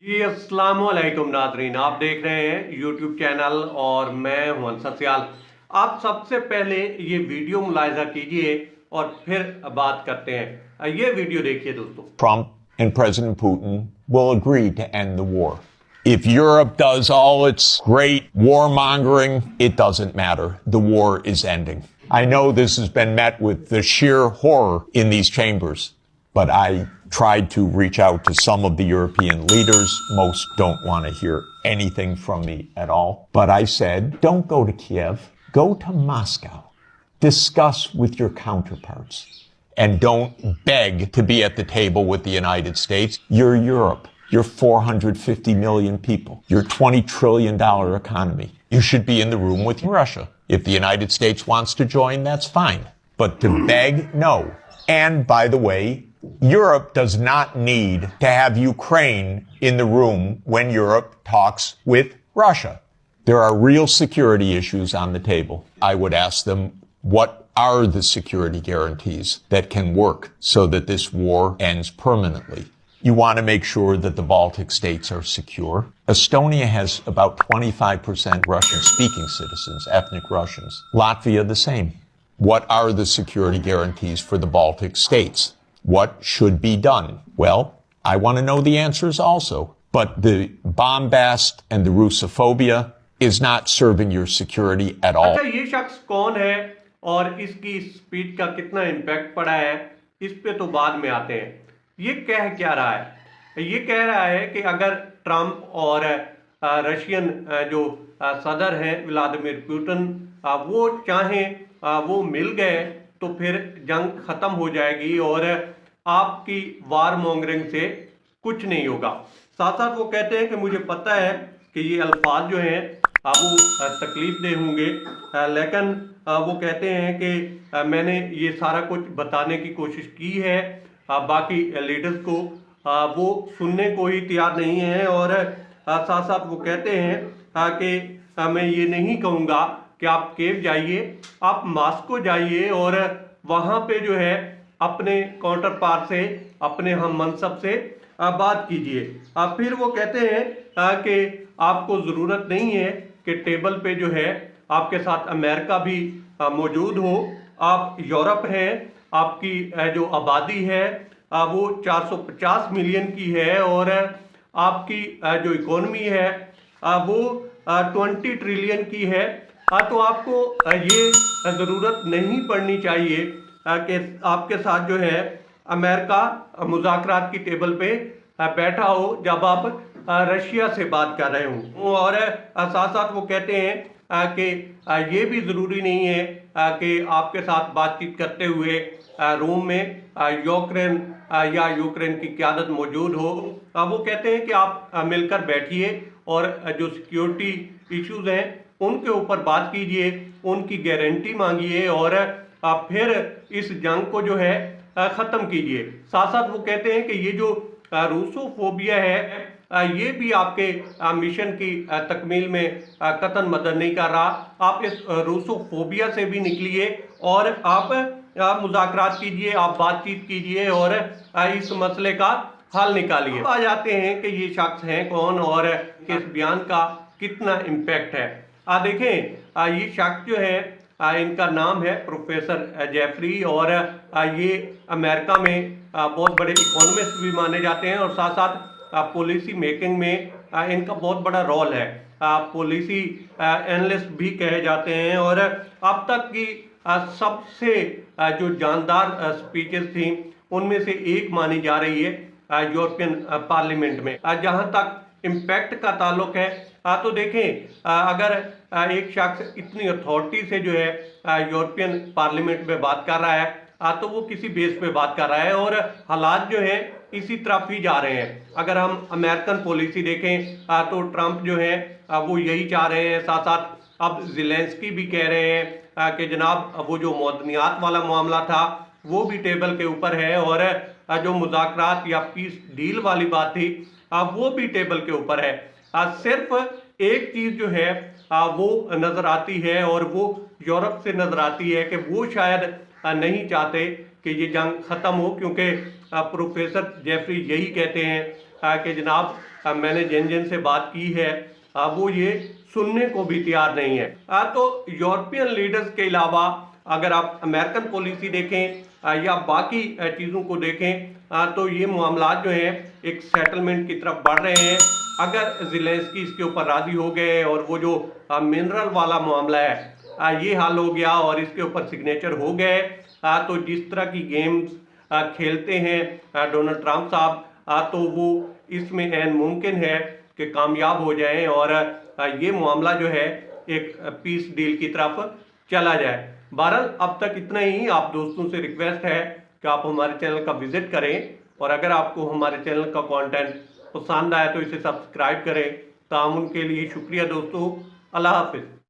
जी अस्सलाम वालेकुम नाजरीन, आप देख रहे हैं यूट्यूब चैनल और मैं हूं अंसर सियाल। आप सबसे पहले ये वीडियो मुलाहिजा कीजिए और फिर बात करते हैं। ये वीडियो देखिए दोस्तों। Trump and President Putin will agree to end the war. If Europe does all its great warmongering, it doesn't matter. The war is ending. I know this has been met with the sheer horror in these chambers, but I tried to reach out to some of the European leaders. Most don't want to hear anything from me at all. But I said, don't go to Kiev, go to Moscow. Discuss with your counterparts. And don't beg to be at the table with the United States. You're Europe. You're 450 million people. You're a $20 trillion economy. You should be in the room with Russia. If the United States wants to join, that's fine. But to beg, no. And by the way, Europe does not need to have Ukraine in the room when Europe talks with Russia. There are real security issues on the table. I would ask them, what are the security guarantees that can work so that this war ends permanently? You want to make sure that the Baltic states are secure. Estonia has about 25% Russian-speaking citizens, ethnic Russians. Latvia, the same. What are the security guarantees for the Baltic states? What should be done? Well, I want to know the answers also. But the bombast and the Russophobia is not serving your security at all. अच्छा, ये शख्स कौन है और इसकी speech का कितना impact पड़ा है, इस पे तो बाद में आते हैं। ये कह क्या रहा है? ये कह रहा है कि अगर ट्रंप और रशियन जो सदर हैं व्लादिमीर पुतिन वो चाहें वो मिल गए तो फिर जंग खत्म हो जाएगी और आपकी वार मॉन्गरिंग से कुछ नहीं होगा। साथ साथ वो कहते हैं कि मुझे पता है कि ये अल्फाज जो हैं वो तकलीफ दे होंगे, लेकिन वो कहते हैं कि मैंने ये सारा कुछ बताने की कोशिश की है, बाकी लीडर्स को वो सुनने को ही तैयार नहीं है। और साथ साथ वो कहते हैं कि मैं ये नहीं कहूँगा कि आप कीव जाइए, आप मॉस्को जाइए और वहाँ पे जो है अपने काउंटर पार्ट से, अपने हम मनसब से बात कीजिए। फिर वो कहते हैं कि आपको ज़रूरत नहीं है कि टेबल पे जो है आपके साथ अमेरिका भी मौजूद हो। आप यूरोप हैं, आपकी जो आबादी है वो 450 मिलियन की है और आपकी जो इकोनॉमी है वो 20 ट्रिलियन की है। तो आपको ये ज़रूरत नहीं पड़नी चाहिए कि आपके साथ जो है अमेरिका मुज़ाकरात की टेबल पे बैठा हो जब आप रशिया से बात कर रहे हो। और साथ साथ वो कहते हैं कि ये भी ज़रूरी नहीं है कि आपके साथ बातचीत करते हुए रोम में यूक्रेन या यूक्रेन की क़यादत मौजूद हो। वो कहते हैं कि आप मिलकर बैठिए और जो सिक्योरिटी इश्यूज़ हैं उनके ऊपर बात कीजिए, उनकी गारंटी मांगिए और फिर इस जंग को जो है ख़त्म कीजिए। साथ साथ वो कहते हैं कि ये जो रूसोफोबिया है ये भी आपके मिशन की तकमील में कतन मदद नहीं कर रहा। आप इस रूसोफोबिया से भी निकलिए और आप मुज़ाकरात कीजिए, आप बातचीत कीजिए और इस मसले का हल निकालिए। आ जाते हैं कि ये शख्स हैं कौन और इस बयान का कितना इम्पैक्ट है। देखें, ये शख्स जो है इनका नाम है प्रोफेसर जेफरी और ये अमेरिका में बहुत बड़े इकोनॉमिस्ट भी माने जाते हैं और साथ साथ पॉलिसी मेकिंग में इनका बहुत बड़ा रोल है। पॉलिसी एनालिस्ट भी कहे जाते हैं और अब तक की सबसे जो जानदार स्पीचेस थी उनमें से एक मानी जा रही है यूरोपियन पार्लियामेंट में। जहां तक इम्पैक्ट का ताल्लुक है तो देखें, अगर एक शख्स इतनी अथॉरिटी से जो है यूरोपियन पार्लियामेंट में बात कर रहा है तो वो किसी बेस पे बात कर रहा है और हालात जो है इसी तरफ ही जा रहे हैं। अगर हम अमेरिकन पॉलिसी देखें तो ट्रंप जो है वो यही चाह रहे हैं। साथ साथ अब ज़ेलेंस्की भी कह रहे हैं कि जनाब वो जो मदनियात वाला मामला था वो भी टेबल के ऊपर है और जो मुज़ाकरात या पीस डील वाली बात थी वो भी टेबल के ऊपर है। सिर्फ एक चीज़ जो है वो नज़र आती है और वो यूरोप से नज़र आती है कि वो शायद नहीं चाहते कि ये जंग ख़त्म हो, क्योंकि प्रोफेसर जेफरी यही कहते हैं कि जनाब मैंने जिन जिन से बात की है वो ये सुनने को भी तैयार नहीं है। तो यूरोपियन लीडर्स के अलावा अगर आप अमेरिकन पॉलिसी देखें या बाकी चीज़ों को देखें तो ये मामला जो हैं एक सेटलमेंट की तरफ बढ़ रहे हैं। अगर ज़ेलेंस्की इसके ऊपर राज़ी हो गए और वो जो मिनरल वाला मामला है ये हल हो गया और इसके ऊपर सिग्नेचर हो गए तो जिस तरह की गेम्स खेलते हैं डोनाल्ड ट्रंप साहब तो वो इसमें ऐन मुमकिन है कि कामयाब हो जाएं और ये मामला जो है एक पीस डील की तरफ चला जाए। बहरहाल अब तक इतना ही। आप दोस्तों से रिक्वेस्ट है कि आप हमारे चैनल का विजिट करें और अगर आपको हमारे चैनल का कंटेंट पसंद आए तो इसे सब्सक्राइब करें। तामुन के लिए शुक्रिया दोस्तों। अल्लाह हाफिज़।